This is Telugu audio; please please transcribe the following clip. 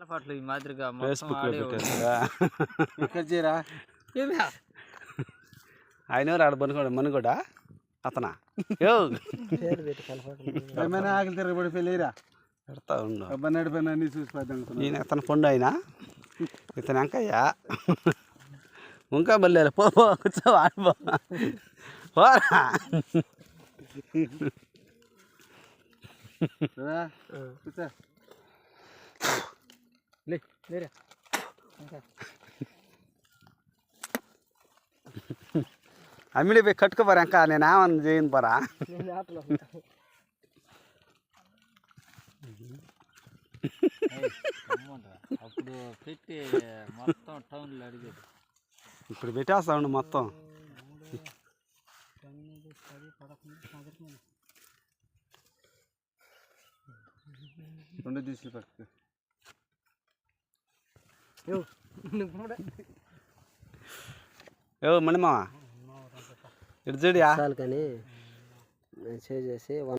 పాటలు ఈ మాదిరిగా ఫేస్బుక్ పెట్టేరా ఆయన ఆడ మనుగోడా అతనా ఏమైనా ఆకలి తిరగబడి పెళ్ళిరా పెడతా ఉండు అబ్బాయి పైన అన్ని చూసిపోతాను ఈయన ఇతను పండు అయినా ఇతను అంకయ్యా ఇంకా బల్లేరు పో కూర్చో ఆడిపో పోరా కూర్చో లేరా అమ్మిడి పోయి కట్టుకోపోరా ఇంకా నేను ఏమన్నా చేయను పోరా అప్పుడు పెట్టి మొత్తం టౌన్లో అడిగేది ఇప్పుడు పెట్టేస్తా ఉండు మొత్తం రెండు తీసి పట్టుకు మణిమా ఇటు చూడియా కానీ చేసి